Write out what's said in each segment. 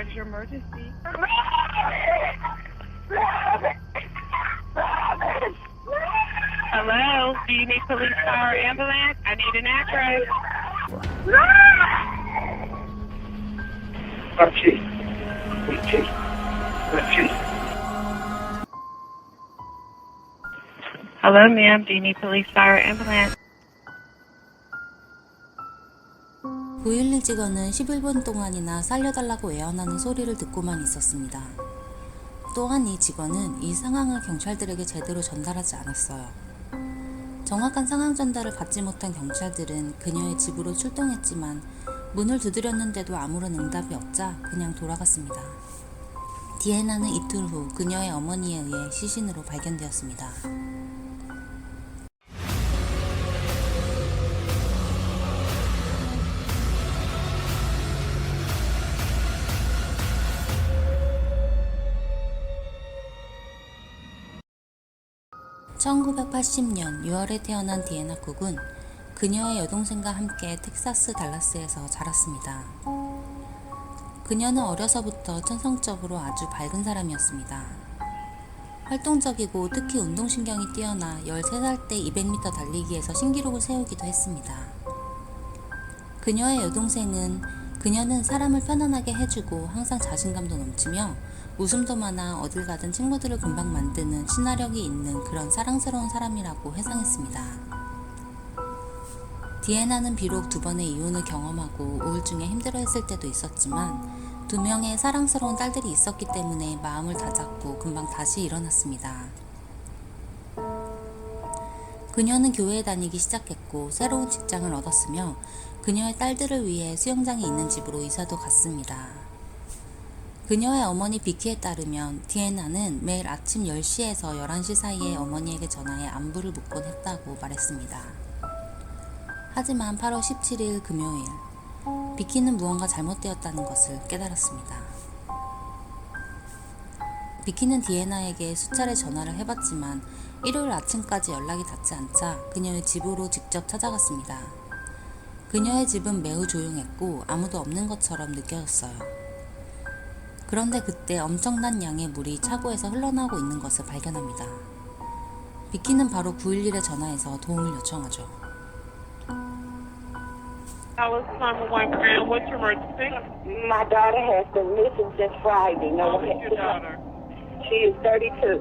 What is your emergency? Hello? Do you need police, fire, or ambulance? I need an address. Hello, ma'am. Do you need police, fire, or ambulance? 911 직원은 11분 동안이나 살려달라고 애원하는 소리를 듣고만 있었습니다. 또한 이 직원은 이 상황을 경찰들에게 제대로 전달하지 않았어요. 정확한 상황 전달을 받지 못한 경찰들은 그녀의 집으로 출동했지만 문을 두드렸는데도 아무런 응답이 없자 그냥 돌아갔습니다. 디애나는 이틀 후 그녀의 어머니에 의해 시신으로 발견되었습니다. (1980년) 6월에 태어난 디애나 쿡은 그녀의 여동생과 함께 텍사스 달라스에서 자랐습니다. 그녀는 어려서부터 천성적으로 아주 밝은 사람이었습니다. 활동적이고 특히 운동신경이 뛰어나 13살 때 200m 달리기에서 신기록을 세우기도 했습니다. 그녀의 여동생은 그녀는 사람을 편안하게 해주고 항상 자신감도 넘치며 웃음도 많아 어딜 가든 친구들을 금방 만드는 친화력이 있는 그런 사랑스러운 사람이라고 회상했습니다. 디애나는 비록 2번의 이혼을 경험하고 우울증에 힘들어했을 때도 있었지만 2명의 사랑스러운 딸들이 있었기 때문에 마음을 다잡고 금방 다시 일어났습니다. 그녀는 교회에 다니기 시작했고 새로운 직장을 얻었으며 그녀의 딸들을 위해 수영장이 있는 집으로 이사도 갔습니다. 그녀의 어머니 비키에 따르면 디애나는 매일 아침 10시에서 11시 사이에 어머니에게 전화해 안부를 묻곤 했다고 말했습니다. 하지만 8월 17일 금요일, 비키는 무언가 잘못되었다는 것을 깨달았습니다. 비키는 디애나에게 수차례 전화를 해봤지만 일요일 아침까지 연락이 닿지 않자 그녀의 집으로 직접 찾아갔습니다. 그녀의 집은 매우 조용했고 아무도 없는 것처럼 느껴졌어요. 그런데 그때 엄청난 양의 물이 차고에서 흘러나오고 있는 것을 발견합니다. 비키는 바로 911에 전화해서 도움을 요청하죠. Alice 911, what's your emergency? My daughter has been missing since Friday. How old is your daughter? She is 32.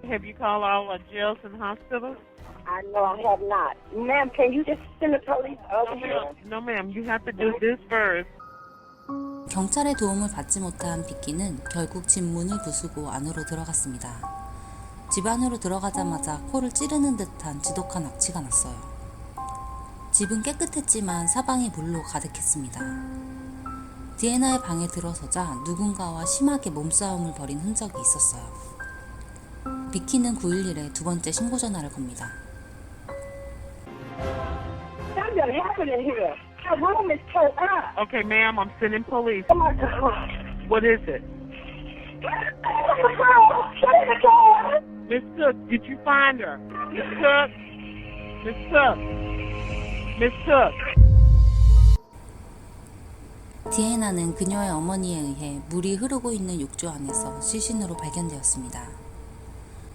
Have you called all the jails and hospitals? I know I have not. Ma'am, can you just send the police over here? No, ma'am. You have to do this first. 경찰의 도움을 받지 못한 비키는 결국 집 문을 부수고 안으로 들어갔습니다. 집 안으로 들어가자마자 코를 찌르는 듯한 지독한 악취가 났어요. 집은 깨끗했지만 사방이 물로 가득했습니다. 디애나의 방에 들어서자 누군가와 심하게 몸싸움을 벌인 흔적이 있었어요. 비키는 911에 2번째 신고 전화를 겁니다. Something happened in here. Her room is tore up. Okay, ma'am. I'm sending police. Oh my God. What is it? Shut the door. Miss Cook, did you find her? Miss Cook? Miss Cook? Miss Cook? 디애나는 그녀의 어머니에 의해 물이 흐르고 있는 욕조 안에서 시신으로 발견되었습니다.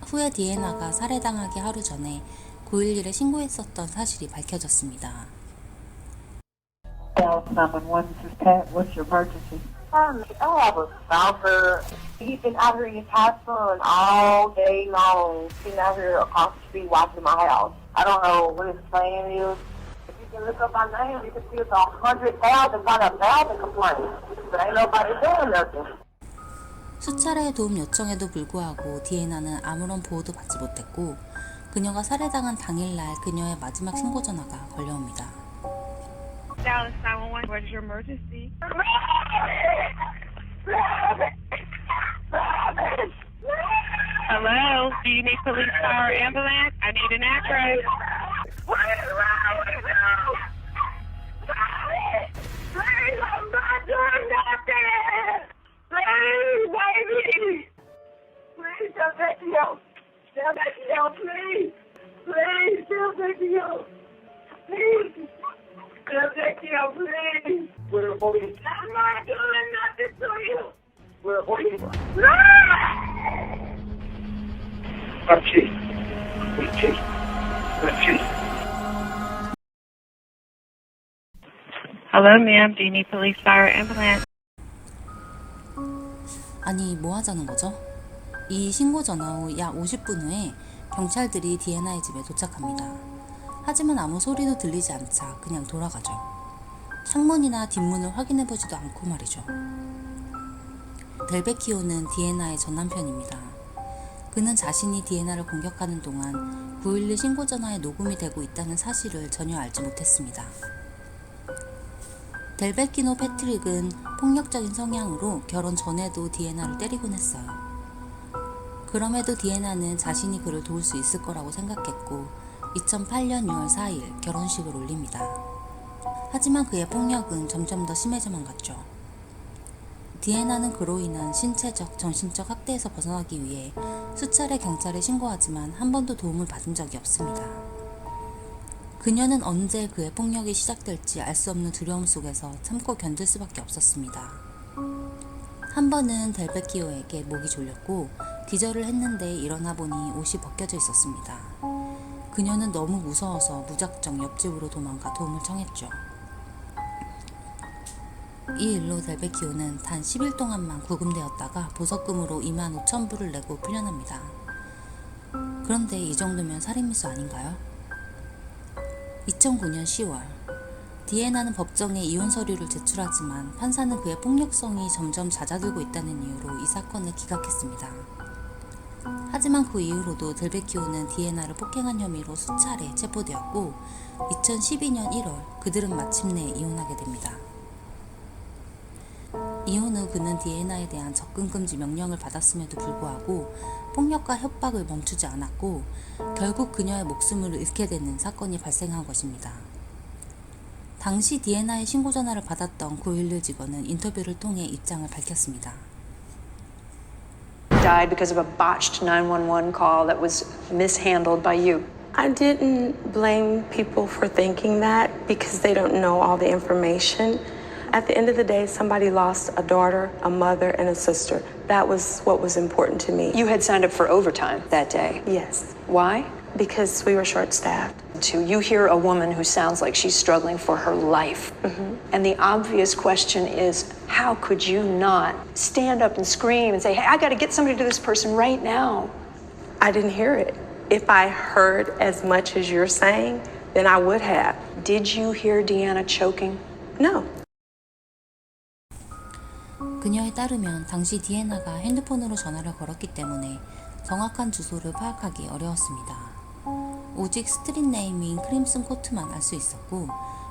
후에 디애나가 살해당하기 하루 전에 911에 신고했었던 사실이 밝혀졌습니다. 911, this is Pat. What's your emergency? I have a stalker. He's been out here in his house son all day long. Sitting out here across the street watching my house. I don't know what his plan is. If you can look up my name, you can see it's 100,000, about 1,000 complaints. But ain't nobody doing nothing. 수차례의 도움 요청에도 불구하고 디애나는 아무런 보호도 받지 못했고 그녀가 살해당한 당일날 그녀의 마지막 신고 전화가 걸려옵니다. Dallas 911, what is your emergency? Hello? Do you need police, fire, or ambulance? I need an address. What is wrong with you? Please, I'm not doing nothing. Please, baby. Please, don't take me out. Don't take me out, please. Please, don't take me out. Please. Don't take me out, please. Where the police? I'm not doing nothing to you. Hello, ma'am. Do you need police, fire, ambulance? 아니, 뭐 하자는 거죠? 이 신고 전화 후 약 50분 후에 경찰들이 디애나의 집에 도착합니다. 하지만 아무 소리도 들리지 않자 그냥 돌아가죠. 창문이나 뒷문을 확인해보지도 않고 말이죠. 델베키오는 디애나의 전 남편입니다. 그는 자신이 디애나를 공격하는 동안 911 신고 전화에 녹음이 되고 있다는 사실을 전혀 알지 못했습니다. 델베키노 패트릭은 폭력적인 성향으로 결혼 전에도 디애나를 때리곤 했어요. 그럼에도 디애나는 자신이 그를 도울 수 있을 거라고 생각했고 2008년 6월 4일 결혼식을 올립니다. 하지만 그의 폭력은 점점 더 심해져만 갔죠. 디애나는 그로 인한 신체적, 정신적 학대에서 벗어나기 위해 수차례 경찰에 신고하지만 한 번도 도움을 받은 적이 없습니다. 그녀는 언제 그의 폭력이 시작될지 알 수 없는 두려움 속에서 참고 견딜 수밖에 없었습니다. 한 번은 델베키오에게 목이 졸렸고 기절을 했는데 일어나 보니 옷이 벗겨져 있었습니다. 그녀는 너무 무서워서 무작정 옆집으로 도망가 도움을 청했죠. 이 일로 델베키오는 단 10일 동안만 구금되었다가 보석금으로 25,000불을 내고 풀려납니다. 그런데 이 정도면 살인미수 아닌가요? 2009년 10월 디애나는 법정에 이혼 서류를 제출하지만 판사는 그의 폭력성이 점점 잦아들고 있다는 이유로 이 사건을 기각했습니다. 하지만 그 이후로도 델베키오는 디애나를 폭행한 혐의로 수차례 체포되었고 2012년 1월 그들은 마침내 이혼하게 됩니다. 이혼 후 그는 디애나에 대한 접근금지 명령을 받았음에도 불구하고 폭력과 협박을 멈추지 않았고 결국 그녀의 목숨을 잃게 되는 사건이 발생한 것입니다. 당시 디애나의 신고 전화를 받았던 911 직원은 인터뷰를 통해 입장을 밝혔습니다. Died because of a botched 911 call that was mishandled by you. I didn't blame people for thinking that because they don't know all the information. At the end of the day, somebody lost a daughter, a mother, and a sister. That was what was important to me. You had signed up for overtime that day. Yes, Why? because we were short-staffed. You hear a woman who sounds like she's struggling for her life. And the obvious question is, how could you not stand up and scream and say, hey, I got to get somebody to this person right now? I didn't hear it. If I heard as much as you're saying, then I would have. Did you hear Deanna choking? No. 그녀에 따르면 당시 디애나가 핸드폰으로 전화를 걸었기 때문에 정확한 주소를 파악하기 어려웠습니다. 오직 스트릿 네임인 크림슨 코트만 알 수 있었고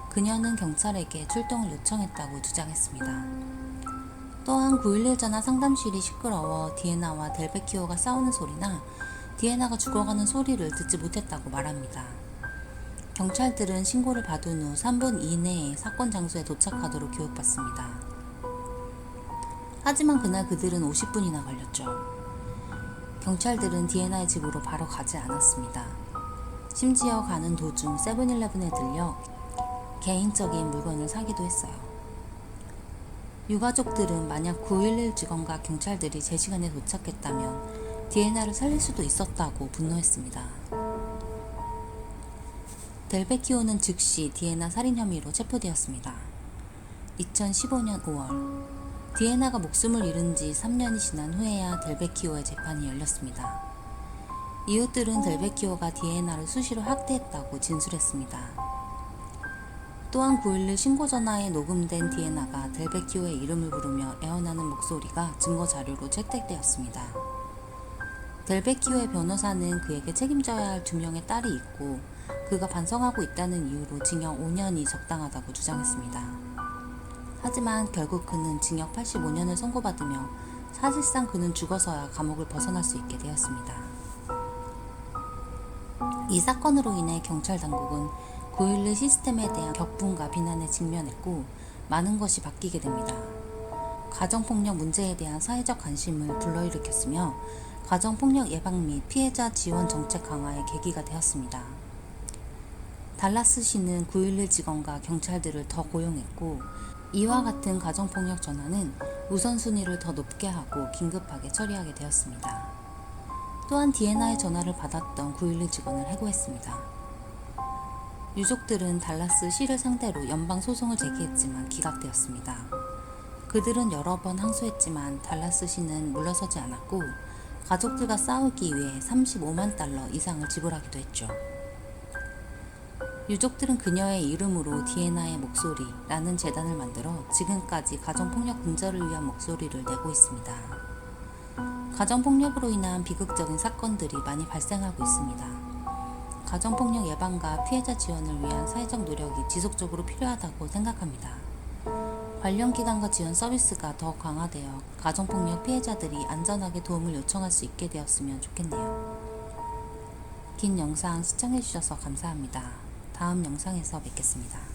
그녀는 경찰에게 출동을 요청했다고 주장했습니다. 또한 911 전화 상담실이 시끄러워 디애나와 델베키오가 싸우는 소리나 디애나가 죽어가는 소리를 듣지 못했다고 말합니다. 경찰들은 신고를 받은 후 3분 이내에 사건 장소에 도착하도록 교육받습니다. 하지만 그날 그들은 50분이나 걸렸죠. 경찰들은 디애나의 집으로 바로 가지 않았습니다. 심지어 가는 도중 세븐일레븐에 들려 개인적인 물건을 사기도 했어요. 유가족들은 만약 911 직원과 경찰들이 제 시간에 도착했다면 디애나를 살릴 수도 있었다고 분노했습니다. 델베키오는 즉시 디애나 살인 혐의로 체포되었습니다. 2015년 5월 디애나가 목숨을 잃은 지 3년이 지난 후에야 델베키오의 재판이 열렸습니다. 이웃들은 델베키오가 디애나를 수시로 학대했다고 진술했습니다. 또한 911 신고전화에 녹음된 디애나가 델베키오의 이름을 부르며 애원하는 목소리가 증거자료로 채택되었습니다. 델베키오의 변호사는 그에게 책임져야 할 2명의 딸이 있고 그가 반성하고 있다는 이유로 징역 5년이 적당하다고 주장했습니다. 하지만 결국 그는 징역 85년을 선고받으며 사실상 그는 죽어서야 감옥을 벗어날 수 있게 되었습니다. 이 사건으로 인해 경찰 당국은 911 시스템에 대한 격분과 비난에 직면했고 많은 것이 바뀌게 됩니다. 가정폭력 문제에 대한 사회적 관심을 불러일으켰으며 가정폭력 예방 및 피해자 지원 정책 강화의 계기가 되었습니다. 달라스시는 911 직원과 경찰들을 더 고용했고 이와 같은 가정폭력 전화는 우선순위를 더 높게 하고 긴급하게 처리하게 되었습니다. 또한 디애나의 전화를 받았던 911 직원을 해고했습니다. 유족들은 달라스 시를 상대로 연방소송을 제기했지만 기각되었습니다. 그들은 여러 번 항소했지만 달라스 시는 물러서지 않았고 가족들과 싸우기 위해 35만 달러 이상을 지불하기도 했죠. 유족들은 그녀의 이름으로 디애나의 목소리라는 재단을 만들어 지금까지 가정폭력 근절을 위한 목소리를 내고 있습니다. 가정폭력으로 인한 비극적인 사건들이 많이 발생하고 있습니다. 가정폭력 예방과 피해자 지원을 위한 사회적 노력이 지속적으로 필요하다고 생각합니다. 관련 기관과 지원 서비스가 더 강화되어 가정폭력 피해자들이 안전하게 도움을 요청할 수 있게 되었으면 좋겠네요. 긴 영상 시청해주셔서 감사합니다. 다음 영상에서 뵙겠습니다.